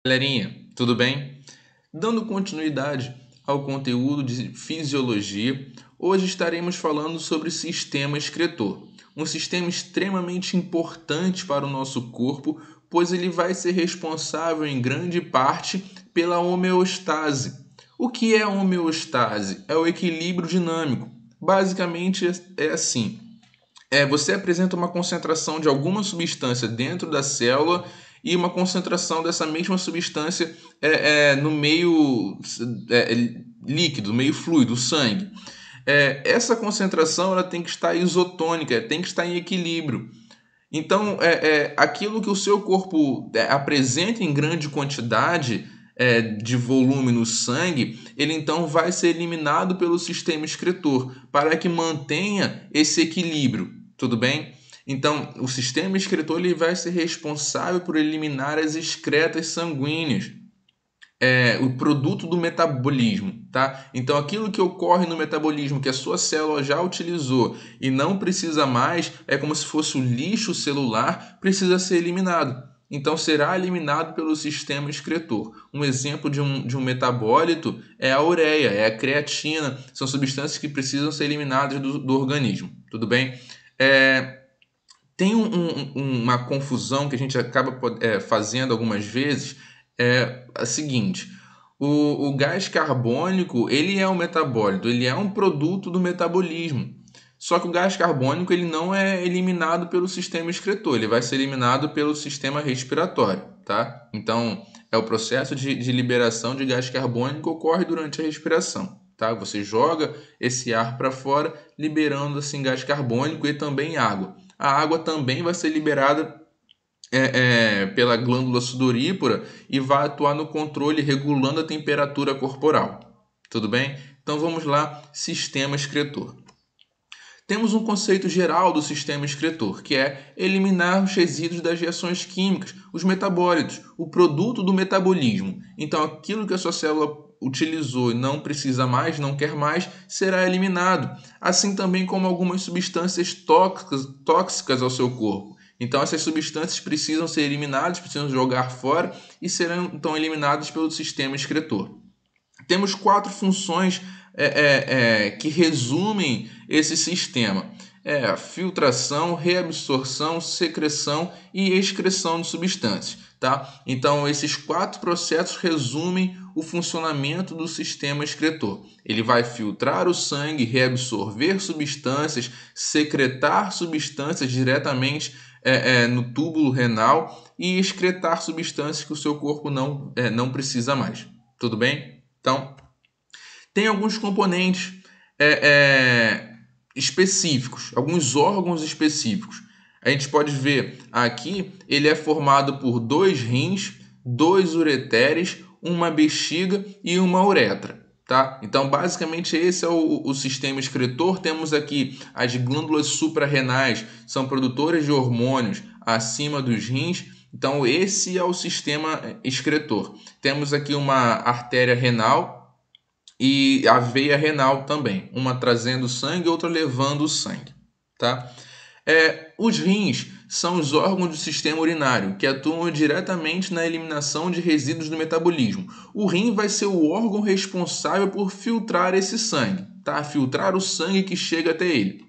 Galerinha, tudo bem? Dando continuidade ao conteúdo de fisiologia, hoje estaremos falando sobre o sistema excretor, um sistema extremamente importante para o nosso corpo, pois ele vai ser responsável em grande parte pela homeostase. O que é a homeostase? É o equilíbrio dinâmico. Basicamente é assim: você apresenta uma concentração de alguma substância dentro da célula e uma concentração dessa mesma substância no meio líquido, meio fluido, o sangue. Essa concentração ela tem que estar isotônica, tem que estar em equilíbrio. Então, aquilo que o seu corpo apresenta em grande quantidade de volume no sangue, ele então vai ser eliminado pelo sistema excretor para que mantenha esse equilíbrio, tudo bem? Então, o sistema excretor ele vai ser responsável por eliminar as excretas sanguíneas, o produto do metabolismo, tá? Então, aquilo que ocorre no metabolismo que a sua célula já utilizou e não precisa mais, é como se fosse o lixo celular, precisa ser eliminado. Então, será eliminado pelo sistema excretor. Um exemplo de um metabólito é a ureia, é a creatina, são substâncias que precisam ser eliminadas do organismo, tudo bem? Tem uma confusão que a gente acaba fazendo algumas vezes, é a seguinte: o gás carbônico ele é um metabólito, ele é um produto do metabolismo. Só que o gás carbônico ele não é eliminado pelo sistema excretor, ele vai ser eliminado pelo sistema respiratório, tá? Então, é o processo de liberação de gás carbônico que ocorre durante a respiração, tá? Você joga esse ar para fora, liberando assim gás carbônico e também água. A água também vai ser liberada pela glândula sudorípara e vai atuar no controle regulando a temperatura corporal. Tudo bem? Então vamos lá, sistema excretor. Temos um conceito geral do sistema excretor, que é eliminar os resíduos das reações químicas, os metabólitos, o produto do metabolismo. Então aquilo que a sua célula utilizou e não precisa mais, não quer mais, será eliminado. Assim também como algumas substâncias tóxicas ao seu corpo. Então essas substâncias precisam ser eliminadas, precisam jogar fora e serão então eliminadas pelo sistema excretor. Temos 4 funções que resumem esse sistema: filtração, reabsorção, secreção e excreção de substâncias. Tá? Então, esses 4 processos resumem o funcionamento do sistema excretor. Ele vai filtrar o sangue, reabsorver substâncias, secretar substâncias diretamente no túbulo renal e excretar substâncias que o seu corpo não precisa mais. Tudo bem? Então, tem alguns componentes específicos, alguns órgãos específicos. A gente pode ver aqui, ele é formado por 2 rins, 2 ureteres, uma bexiga e uma uretra. Tá? Então, basicamente, esse é o sistema excretor. Temos aqui as glândulas suprarrenais, são produtoras de hormônios acima dos rins. Então, esse é o sistema excretor. Temos aqui uma artéria renal e a veia renal também, uma trazendo sangue, outra levando o sangue, tá? Os rins são os órgãos do sistema urinário que atuam diretamente na eliminação de resíduos do metabolismo. O rim vai ser o órgão responsável por filtrar esse sangue, tá? Filtrar o sangue que chega até ele.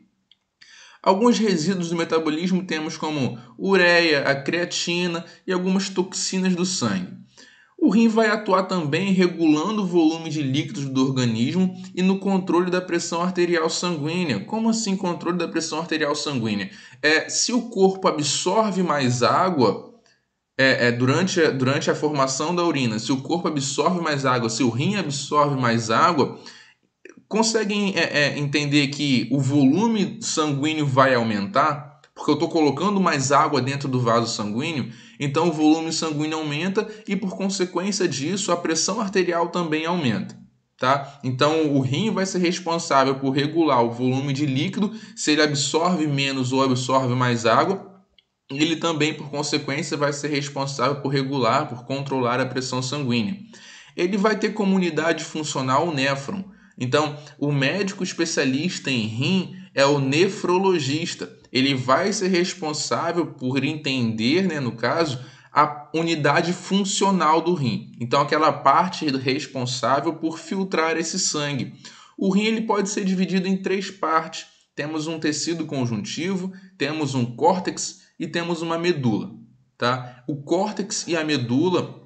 Alguns resíduos do metabolismo temos como ureia, a creatina e algumas toxinas do sangue. O rim vai atuar também regulando o volume de líquidos do organismo e no controle da pressão arterial sanguínea. Como assim controle da pressão arterial sanguínea? Se o corpo absorve mais água durante a formação da urina, se o corpo absorve mais água, se o rim absorve mais água, conseguem entender que o volume sanguíneo vai aumentar? Porque eu estou colocando mais água dentro do vaso sanguíneo, então o volume sanguíneo aumenta e, por consequência disso, a pressão arterial também aumenta. Tá? Então, o rim vai ser responsável por regular o volume de líquido, se ele absorve menos ou absorve mais água. Ele também, por consequência, vai ser responsável por regular, por controlar a pressão sanguínea. Ele vai ter como unidade funcional o néfron. Então, o médico especialista em rim é o nefrologista. Ele vai ser responsável por entender, no caso, a unidade funcional do rim. Então, aquela parte responsável por filtrar esse sangue. O rim ele pode ser dividido em 3 partes. Temos um tecido conjuntivo, temos um córtex e temos uma medula. Tá? O córtex e a medula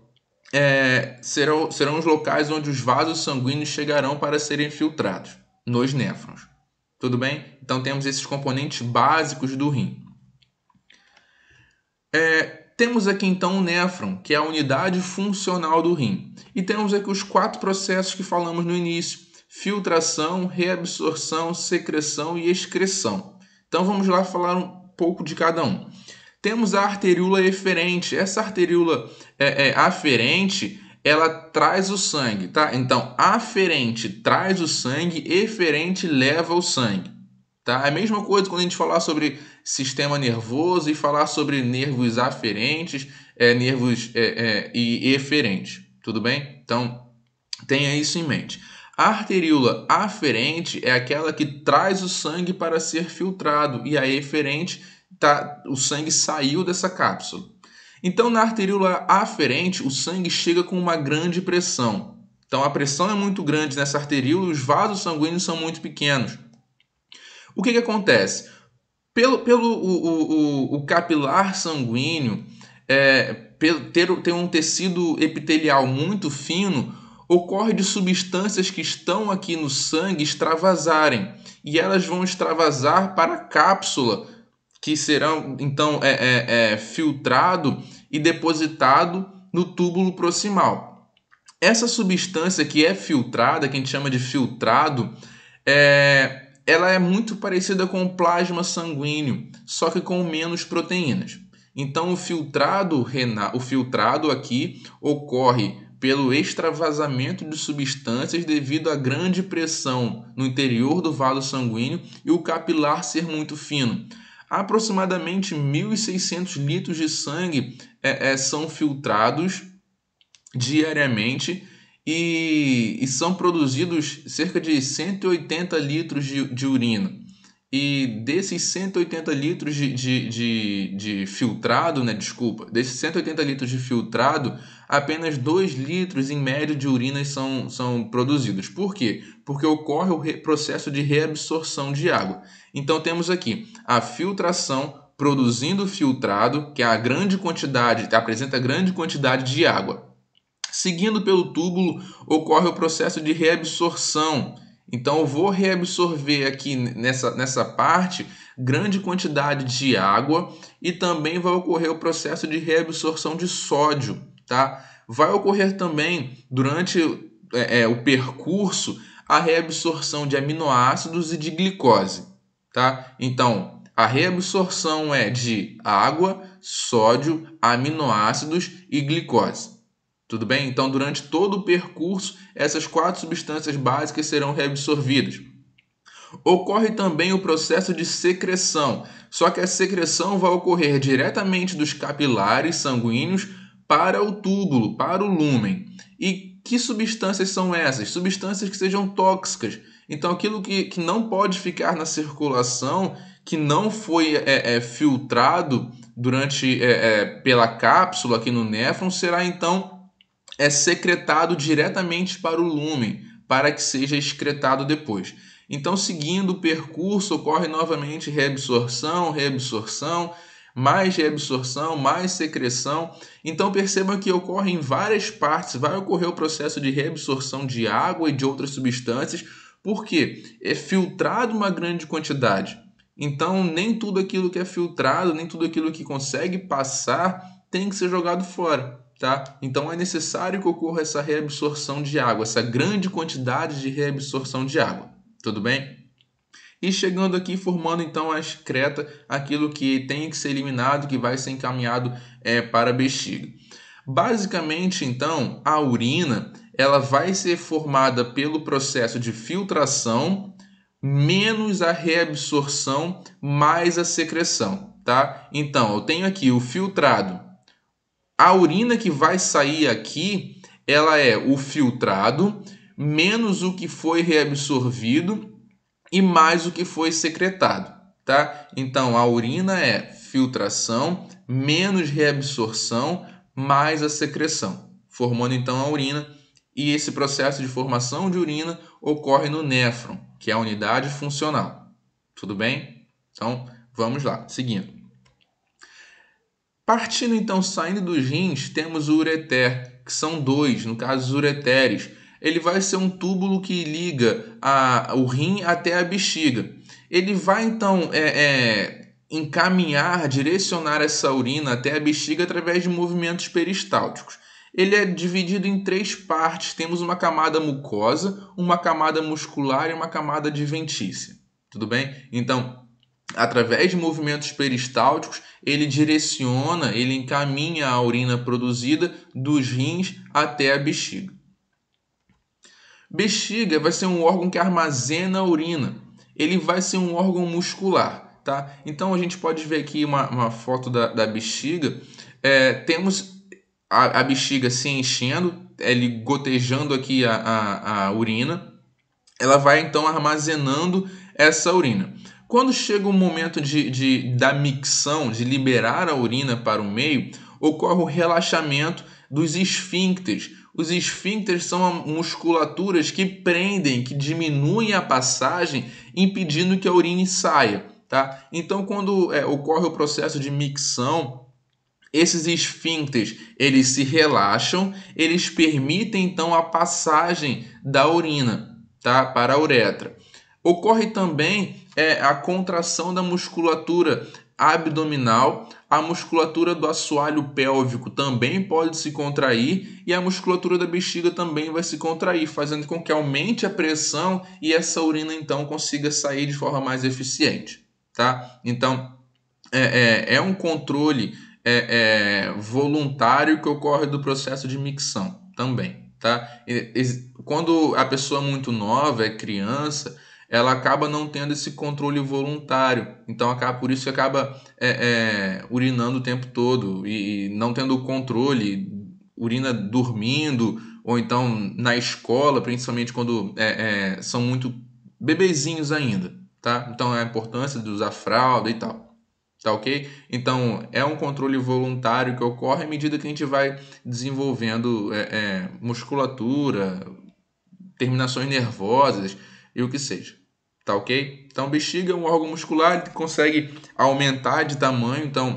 serão os locais onde os vasos sanguíneos chegarão para serem filtrados, nos néfrons. Tudo bem? Então temos esses componentes básicos do rim. Temos aqui então o néfron, que é a unidade funcional do rim. E temos aqui os 4 processos que falamos no início: filtração, reabsorção, secreção e excreção. Então vamos lá falar um pouco de cada um. Temos a arteríola eferente. Essa arteríola aferente, ela traz o sangue, tá? Então, aferente traz o sangue, eferente leva o sangue, tá? É a mesma coisa quando a gente falar sobre sistema nervoso e falar sobre nervos aferentes, nervos e eferentes, tudo bem? Então, tenha isso em mente. A arteríola aferente é aquela que traz o sangue para ser filtrado e a eferente o sangue saiu dessa cápsula. Então, na arteríola aferente, o sangue chega com uma grande pressão. Então, a pressão é muito grande nessa arteríola e os vasos sanguíneos são muito pequenos. O que acontece? Pelo capilar sanguíneo ter um tecido epitelial muito fino, ocorre de substâncias que estão aqui no sangue extravasarem. E elas vão extravasar para a cápsula, que serão então filtrado e depositado no túbulo proximal. Essa substância que é filtrada, que a gente chama de filtrado, ela é muito parecida com o plasma sanguíneo, só que com menos proteínas. Então o filtrado aqui ocorre pelo extravasamento de substâncias devido à grande pressão no interior do vaso sanguíneo e o capilar ser muito fino. Aproximadamente 1.600 litros de sangue são filtrados diariamente e são produzidos cerca de 180 litros de urina. E desses 180 litros de filtrado, desses 180 litros de filtrado, apenas 2 litros em média de urina são produzidos. Por quê? Porque ocorre o processo de reabsorção de água. Então temos aqui a filtração produzindo filtrado, que é a grande quantidade, apresenta grande quantidade de água. Seguindo pelo túbulo, ocorre o processo de reabsorção. Então, eu vou reabsorver aqui nessa parte grande quantidade de água e também vai ocorrer o processo de reabsorção de sódio, tá? Vai ocorrer também, durante o percurso, a reabsorção de aminoácidos e de glicose, tá? Então, a reabsorção é de água, sódio, aminoácidos e glicose. Tudo bem? Então, durante todo o percurso, essas 4 substâncias básicas serão reabsorvidas. Ocorre também o processo de secreção, só que a secreção vai ocorrer diretamente dos capilares sanguíneos para o túbulo, para o lúmen. E que substâncias são essas? Substâncias que sejam tóxicas. Então, aquilo que não pode ficar na circulação, que não foi filtrado pela cápsula aqui no néfron, será então secretado diretamente para o lúmen, para que seja excretado depois. Então, seguindo o percurso, ocorre novamente reabsorção, mais secreção. Então, percebam que ocorre em várias partes, vai ocorrer o processo de reabsorção de água e de outras substâncias, porque é filtrado uma grande quantidade. Então, nem tudo aquilo que é filtrado, nem tudo aquilo que consegue passar tem que ser jogado fora. Tá? Então é necessário que ocorra essa reabsorção de água, essa grande quantidade de reabsorção de água. Tudo bem? E chegando aqui, formando então a excreta, aquilo que tem que ser eliminado, que vai ser encaminhado para a bexiga. Basicamente, então, a urina ela vai ser formada pelo processo de filtração, menos a reabsorção, mais a secreção. Tá? Então, eu tenho aqui o filtrado. A urina que vai sair aqui, ela é o filtrado, menos o que foi reabsorvido e mais o que foi secretado, tá? Então, a urina é filtração, menos reabsorção, mais a secreção, formando então a urina, e esse processo de formação de urina ocorre no néfron, que é a unidade funcional. Tudo bem? Então, vamos lá, seguindo. Partindo então, saindo dos rins, temos o ureter, que são dois, no caso os ureteres. Ele vai ser um túbulo que liga o rim até a bexiga. Ele vai então encaminhar, direcionar essa urina até a bexiga através de movimentos peristálticos. Ele é dividido em três partes. Temos uma camada mucosa, uma camada muscular e uma camada adventícia. Tudo bem? Então, através de movimentos peristálticos, ele direciona, ele encaminha a urina produzida dos rins até a bexiga. Bexiga vai ser um órgão que armazena a urina. Ele vai ser um órgão muscular, tá? Então a gente pode ver aqui uma foto da bexiga. Temos a bexiga se enchendo, ele gotejando aqui a urina. Ela vai então armazenando essa urina. Quando chega o momento da micção, de liberar a urina para o meio, ocorre o relaxamento dos esfíncteres. Os esfíncteres são musculaturas que prendem, que diminuem a passagem, impedindo que a urina saia. Tá? Então, quando ocorre o processo de micção, esses esfíncteres eles se relaxam, eles permitem então a passagem da urina, tá, para a uretra. Ocorre também a contração da musculatura abdominal, a musculatura do assoalho pélvico também pode se contrair e a musculatura da bexiga também vai se contrair, fazendo com que aumente a pressão e essa urina então consiga sair de forma mais eficiente, tá? Então é um controle voluntário que ocorre do processo de micção também, tá? Quando a pessoa é muito nova, é criança, ela acaba não tendo esse controle voluntário, então por isso acaba urinando o tempo todo e não tendo o controle, urina dormindo, ou então na escola, principalmente quando são muito bebezinhos ainda, tá? Então a importância de usar fralda e tal. Tá ok? Então, é um controle voluntário que ocorre à medida que a gente vai desenvolvendo musculatura, terminações nervosas e o que seja. Tá ok? Então, bexiga é um órgão muscular que consegue aumentar de tamanho, então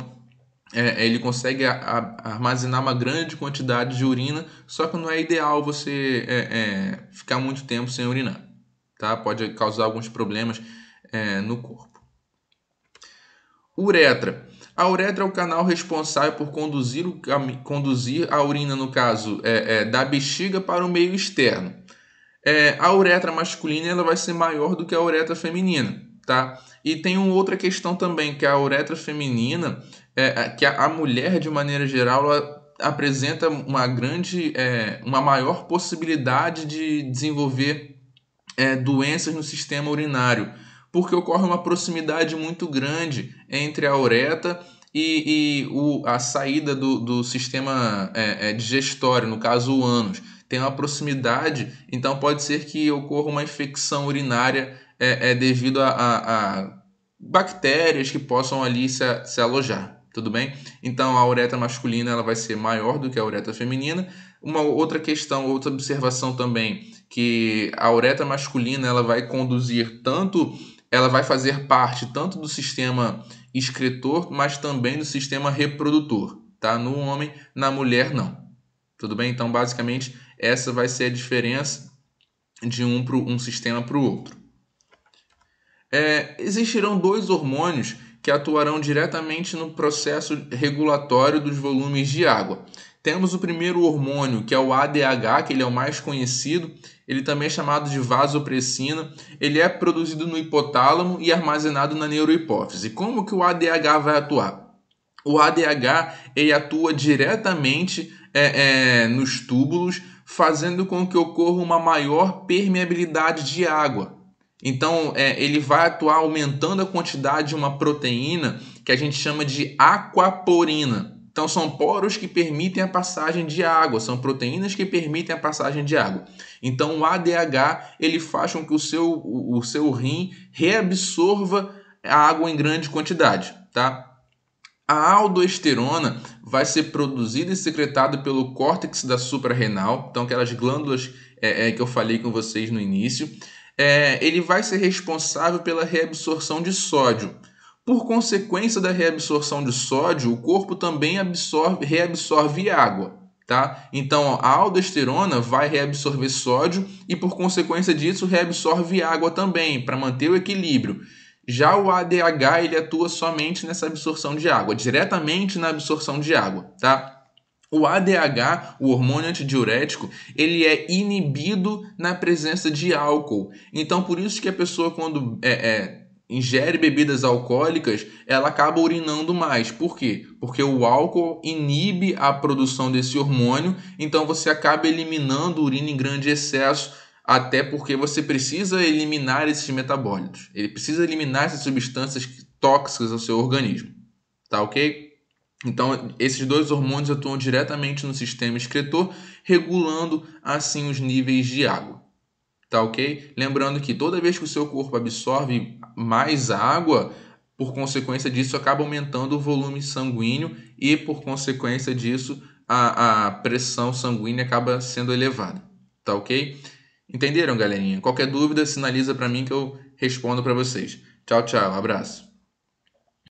ele consegue armazenar uma grande quantidade de urina, só que não é ideal você ficar muito tempo sem urinar. Tá? Pode causar alguns problemas no corpo. Uretra. A uretra é o canal responsável por conduzir a urina, no caso, da bexiga para o meio externo. A uretra masculina ela vai ser maior do que a uretra feminina, tá? E tem uma outra questão também, que a uretra feminina, que a mulher, de maneira geral, ela apresenta uma maior possibilidade de desenvolver doenças no sistema urinário, porque ocorre uma proximidade muito grande entre a uretra e a saída do sistema digestório, no caso o ânus. Tem uma proximidade, então pode ser que ocorra uma infecção urinária devido a bactérias que possam ali se alojar. Tudo bem? Então a uretra masculina ela vai ser maior do que a uretra feminina. Uma outra questão, outra observação também, que a uretra masculina ela vai ela vai fazer parte tanto do sistema excretor, mas também do sistema reprodutor, tá? No homem, na mulher não. Tudo bem? Então, basicamente, essa vai ser a diferença de um sistema para o outro. Existirão dois hormônios que atuarão diretamente no processo regulatório dos volumes de água. Temos o primeiro hormônio, que é o ADH, que ele é o mais conhecido. Ele também é chamado de vasopressina. Ele é produzido no hipotálamo e armazenado na neurohipófise. Como que o ADH vai atuar? O ADH ele atua diretamente nos túbulos, fazendo com que ocorra uma maior permeabilidade de água. Então, ele vai atuar aumentando a quantidade de uma proteína que a gente chama de aquaporina. Então, são poros que permitem a passagem de água, são proteínas que permitem a passagem de água. Então, o ADH ele faz com que o seu rim reabsorva a água em grande quantidade, tá? A aldosterona vai ser produzida e secretada pelo córtex da suprarrenal, então aquelas glândulas que eu falei com vocês no início. Ele vai ser responsável pela reabsorção de sódio. Por consequência da reabsorção de sódio, o corpo também reabsorve água. Tá? Então, a aldosterona vai reabsorver sódio e, por consequência disso, reabsorve água também, para manter o equilíbrio. Já o ADH, ele atua somente nessa absorção de água, diretamente na absorção de água, tá? O ADH, o hormônio antidiurético, ele é inibido na presença de álcool. Então, por isso que a pessoa, quando ingere bebidas alcoólicas, ela acaba urinando mais. Por quê? Porque o álcool inibe a produção desse hormônio, então você acaba eliminando urina em grande excesso, até porque você precisa eliminar esses metabólitos. Ele precisa eliminar essas substâncias tóxicas ao seu organismo. Tá ok? Então, esses dois hormônios atuam diretamente no sistema excretor, regulando assim os níveis de água. Tá ok? Lembrando que toda vez que o seu corpo absorve mais água, por consequência disso, acaba aumentando o volume sanguíneo e, por consequência disso, a pressão sanguínea acaba sendo elevada. Tá ok? Entenderam, galerinha? Qualquer dúvida, sinaliza para mim que eu respondo para vocês. Tchau, tchau. Abraço.